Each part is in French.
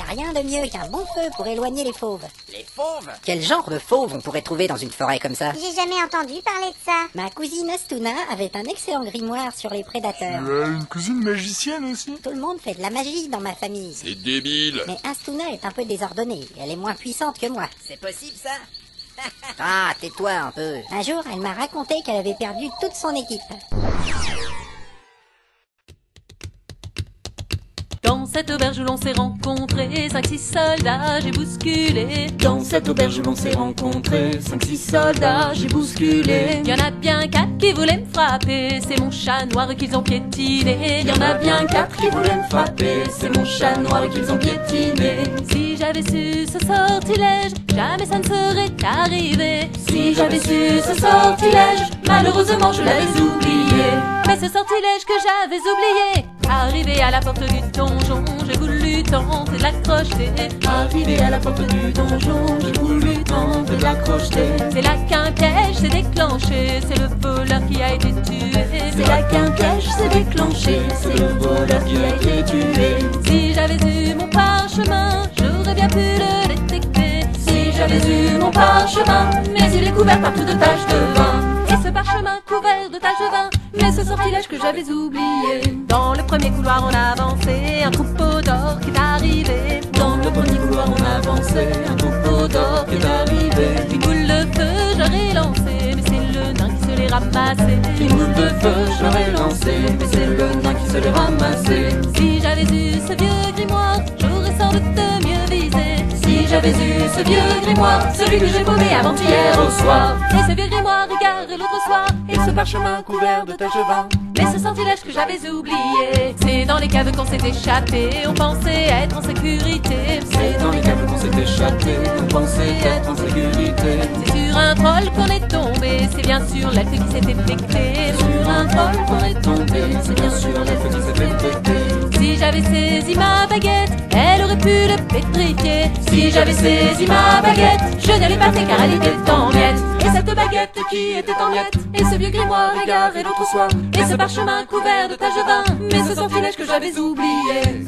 rien de mieux qu'un bon feu pour éloigner les fauves. Les fauves? Quel genre de fauve on pourrait trouver dans une forêt comme ça? J'ai jamais entendu parler de ça. Ma cousine Astuna avait un excellent grimoire sur les prédateurs. Tu as une cousine magicienne aussi? Tout le monde fait de la magie dans ma famille. C'est débile. Mais Astuna est un peu désordonnée. Elle est moins puissante que moi. C'est possible ça? Ah, tais-toi un peu. Un jour, elle m'a raconté qu'elle avait perdu toute son équipe. Dans cette auberge où l'on s'est rencontrés, 5-6 soldats j'ai bousculé. Dans cette auberge où l'on s'est rencontrés, 5-6 soldats j'ai bousculé. Y en a bien 4 qui voulaient me frapper, c'est mon chat noir qu'ils ont piétiné. Y en a bien 4 qui voulaient me frapper, c'est mon chat noir qu'ils ont piétiné. Si j'avais su ce sortilège, jamais ça ne serait arrivé. Si j'avais su ce sortilège, malheureusement je l'avais oublié. Mais ce sortilège que j'avais oublié, arrivé à la porte du donjon, j'ai voulu tenter de l'accrocher. Arrivé à la porte du donjon, j'ai voulu tenter de l'accrocher. C'est là qu'un piège s'est déclenché, c'est le voleur qui a été tué. C'est là qu'un piège s'est déclenché, c'est le voleur qui a été tué. Si j'avais eu mon parchemin, j'aurais bien pu le détecter. Si j'avais eu mon parchemin, mais il est couvert partout de taches de vin. Et ce parchemin couvert de taches de vin, mais ce sortilège que j'avais oublié. Dans le premier couloir on avancé, un troupeau d'or qui est arrivé. Dans le premier couloir on avançait, un troupeau d'or qui est arrivé. Une boule de feu j'aurais lancé, mais c'est le nain qui se l'est ramassé. Une boule de feu j'aurais lancé, mais c'est le nain qui se l'est ramassé. Si j'avais eu ce vieux grimoire, j'aurais sans doute mieux visé. Si j'avais eu ce vieux grimoire, celui que j'ai paumé avant-hier au soir. Et ce vieux grimoire égaré l'autre soir, et ce parchemin couvert de taches de vin. Mais ce sortilège que j'avais oublié, c'est dans les caves qu'on s'est échappé, on pensait être en sécurité. C'est dans les caves qu'on s'est échappé, on pensait être en sécurité. C'est sur un troll qu'on est tombé, c'est bien sûr l'elfe qui s'est électé. Sur un troll qu'on est tombé, c'est bien sûr l'elfe qui s'est électé. Si j'avais saisi ma baguette, elle aurait pu le pétrifier. Si j'avais saisi ma baguette, je n'allais pas fait car elle était en miettes. Et cette baguette qui était en miettes, et ce vieux grimoire égaré l'autre soir, et ce parchemin couvert de taches de vin, mais ce sortilège que j'avais oublié.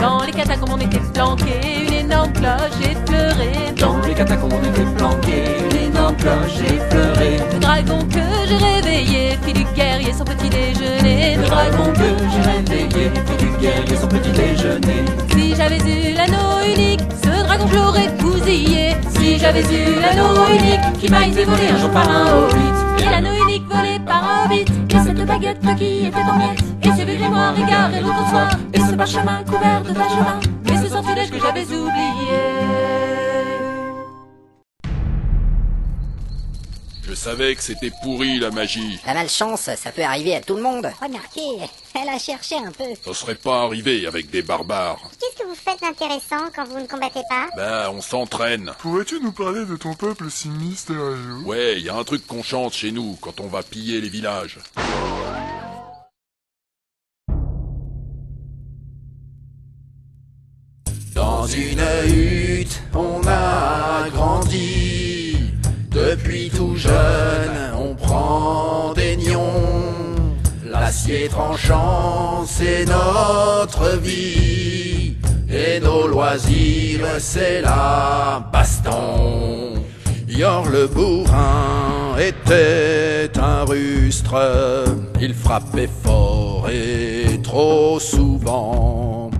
Dans les catacombes on était planqués, une énorme cloche effleurée. Dans les catacombes on était planqués, une énorme cloche effleurée. Le dragon que j'ai réveillé, fit du guerrier son petit déjeuner. Le dragon que j'ai réveillé, fit du guerrier son petit déjeuner. Si j'avais eu l'anneau unique, ce dragon je l'aurais bousillé. Si j'avais eu l'anneau unique, qui m'a été volé un jour par un hobbit. Et l'anneau unique volé par un hobbit, et cette baguette qui était en miettes, et ce vieux grimoire égaré l'autre soir, et ce parchemin couvert de taches de vin, et ce sortilège que j'avais oublié. Je savais que c'était pourri la magie. La malchance, ça peut arriver à tout le monde. Remarquez, elle a cherché un peu. Ça serait pas arrivé avec des barbares. Qu'est-ce que vous faites d'intéressant quand vous ne combattez pas? Ben, on s'entraîne. Pourrais-tu nous parler de ton peuple si mystérieux? Ouais, y a un truc qu'on chante chez nous quand on va piller les villages. Dans une hutte, on a grandi. Depuis tout jeune, on prend des nions. L'acier tranchant, c'est notre vie. Et nos loisirs, c'est la baston. Yor le bourrin était un rustre. Il frappait fort et trop souvent.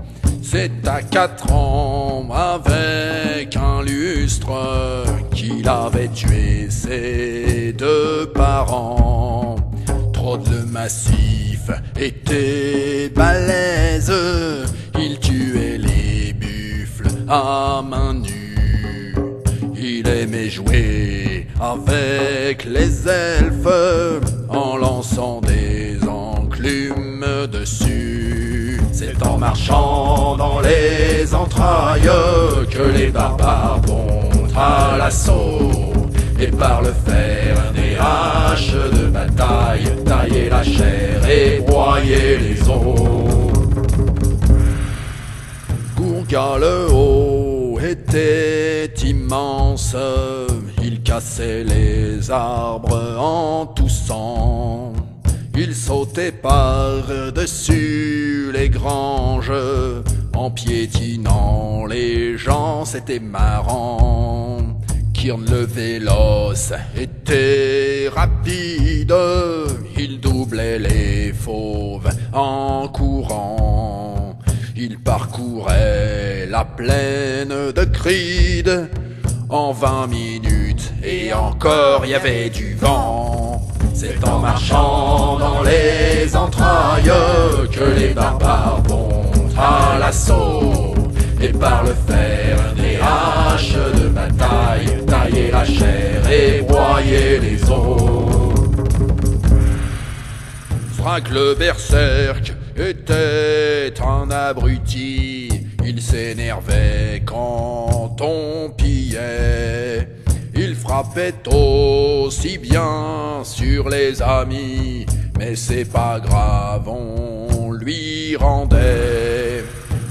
C'est à 4 ans, avec un lustre, qu'il avait tué ses 2 parents. Trop de massif était balèze, il tuait les buffles à main nue. Il aimait jouer avec les elfes en lançant des enclumes dessus. C'est en marchant dans les entrailles que les barbares vont à l'assaut. Et par le fer des haches de bataille, tailler la chair et broyer les os. Gourga le haut était immense, il cassait les arbres en toussant. Il sautait par-dessus les granges En piétinant les gens, c'était marrant. Kirn le véloce était rapide, il doublait les fauves en courant. Il parcourait la plaine de Cride en 20 minutes et encore y avait du vent. C'est en marchant dans les entrailles que les barbares vont à l'assaut. Et par le fer des haches de bataille, tailler la chair et broyer les os. Frank le berserk était un abruti, il s'énervait quand on pillait. Il frappait aussi bien sur les amis, mais c'est pas grave, on lui rendait.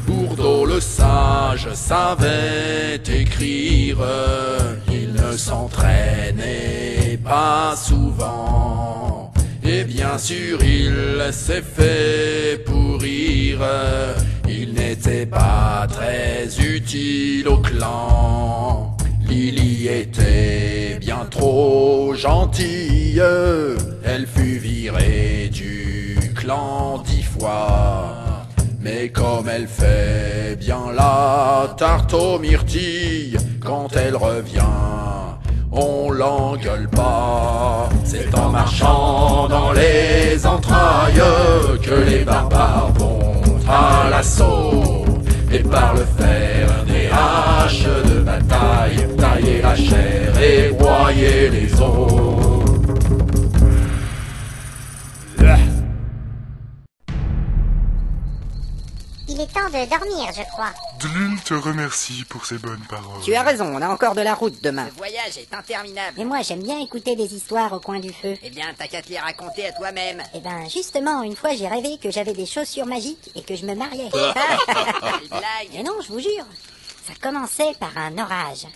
Bourdeau le sage savait écrire, il ne s'entraînait pas souvent. Et bien sûr il s'est fait pourrir, il n'était pas très utile au clan. Lily était bien trop gentille, elle fut virée du clan 10 fois. Mais comme elle fait bien la tarte aux myrtilles, quand elle revient, on l'engueule pas. C'est en marchant dans les entrailles que les barbares vont à l'assaut. Et par le fer des haches de bataille, tailler la chair et broyer les os. Il est temps de dormir, je crois. Dlul te remercie pour ses bonnes paroles. Tu as raison, on a encore de la route demain. Le voyage est interminable. Mais moi, j'aime bien écouter des histoires au coin du feu. Eh bien, t'as qu'à te les raconter à toi-même. Eh ben, justement, une fois, j'ai rêvé que j'avais des chaussures magiques et que je me mariais. Des blagues. Mais non, je vous jure. Ça commençait par un orage.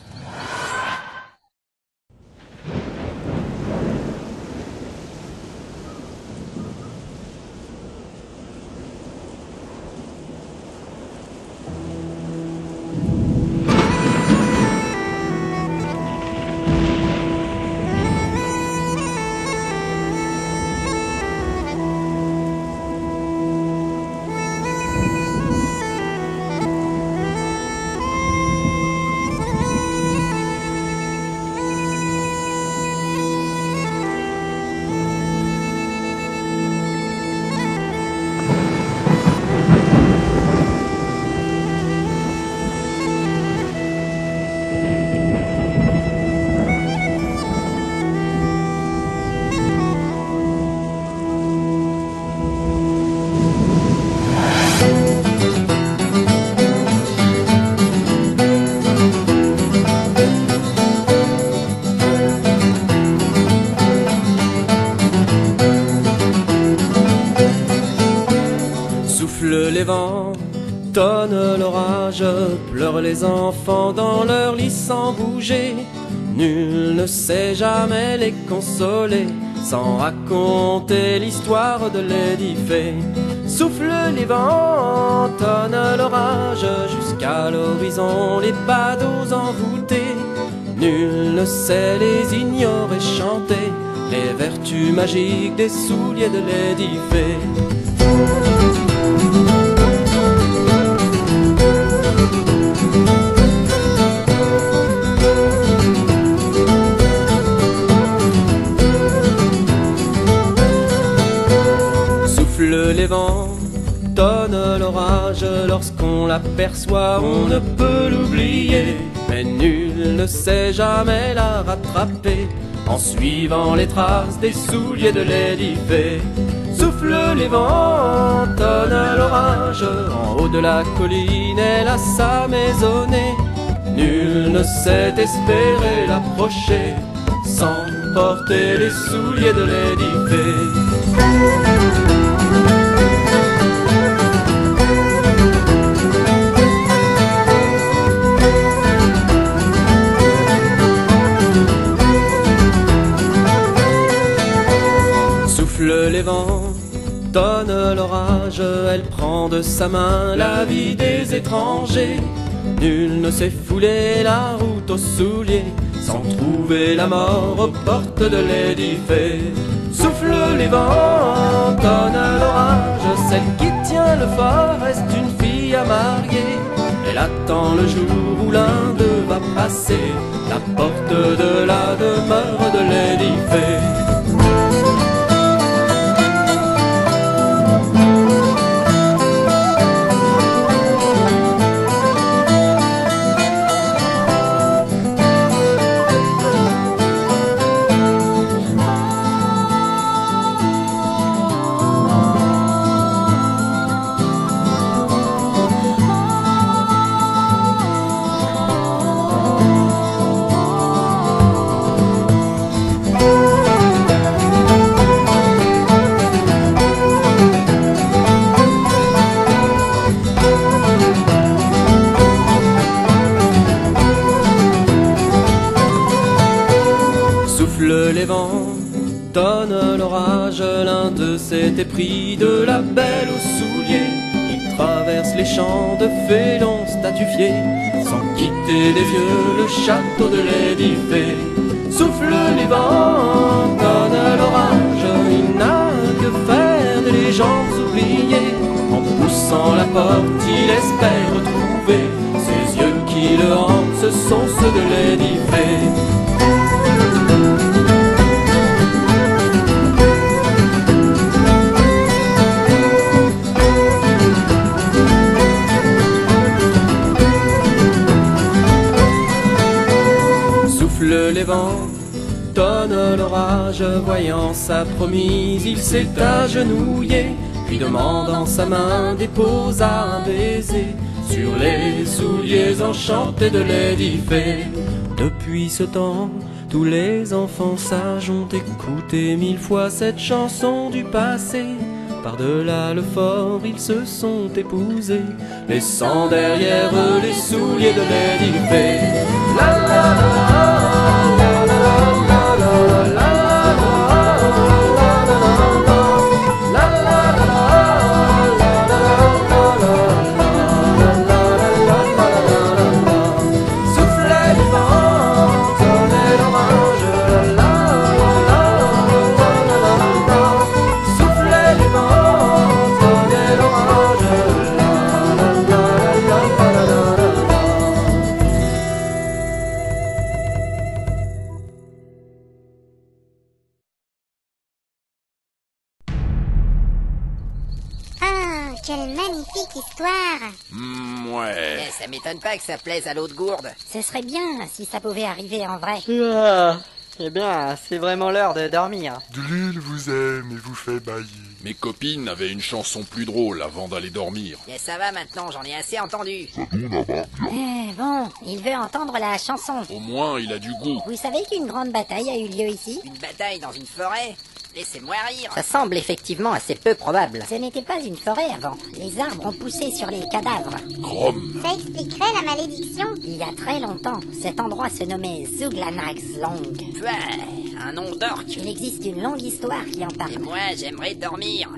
Les vents, tonne l'orage, pleurent les enfants dans leur lit sans bouger. Nul ne sait jamais les consoler sans raconter l'histoire de l'édifé. Souffle les vents, tonne l'orage, jusqu'à l'horizon les badauds envoûtés. Nul ne sait les ignorer chanter les vertus magiques des souliers de l'édifé. Les vents, tonne l'orage, lorsqu'on l'aperçoit, on ne peut l'oublier. Mais nul ne sait jamais la rattraper en suivant les traces des souliers de l'édifé. Souffle les vents, tonne l'orage, en haut de la colline, elle a sa maisonnée. Nul ne sait espérer l'approcher sans porter les souliers de l'édifé. Les vents, tonne l'orage, elle prend de sa main la vie des étrangers. Nul ne sait fouler la route aux souliers sans trouver la mort aux portes de l'édifice. Souffle les vents, tonne l'orage, celle qui tient le phare est une fille à marier. Elle attend le jour où l'un d'eux va passer la porte de la demeure de l'édifice. Les vents, tonne l'orage, l'un d'eux s'était pris de la belle aux souliers. Il traverse les champs de félons statufiés, sans quitter des vieux le château de l'édifice. Souffle les vents, tonne l'orage, il n'a que faire de les gens oubliés. En poussant la porte, il espère retrouver ses yeux qui le hantent, ce sont ceux de l'édifice. Les vents, tonne l'orage, voyant sa promise, il s'est agenouillé, puis demandant sa main, déposa un baiser sur les souliers enchantés de l'édifice. Depuis ce temps, tous les enfants sages ont écouté 1000 fois cette chanson du passé. Par-delà le fort, ils se sont épousés, laissant derrière eux les souliers de l'édifice. La la la. Quelle magnifique histoire! Ouais. Ça m'étonne pas que ça plaise à l'autre gourde. Ce serait bien si ça pouvait arriver en vrai. Eh bien, c'est vraiment l'heure de dormir. Delille vous aime et vous fait bailler. Mes copines avaient une chanson plus drôle avant d'aller dormir. Et ça va maintenant, j'en ai assez entendu. Bon, il veut entendre la chanson. Au moins, il a du goût. Vous savez qu'une grande bataille a eu lieu ici? Une bataille dans une forêt? Laissez-moi rire. Ça semble effectivement assez peu probable. Ce n'était pas une forêt avant. Les arbres ont poussé sur les cadavres. Grom. Ça expliquerait la malédiction. Il y a très longtemps, cet endroit se nommait Zuglanaxlong. Ouais, un nom d'orque. Il existe une longue histoire qui en parle. Et moi, j'aimerais dormir.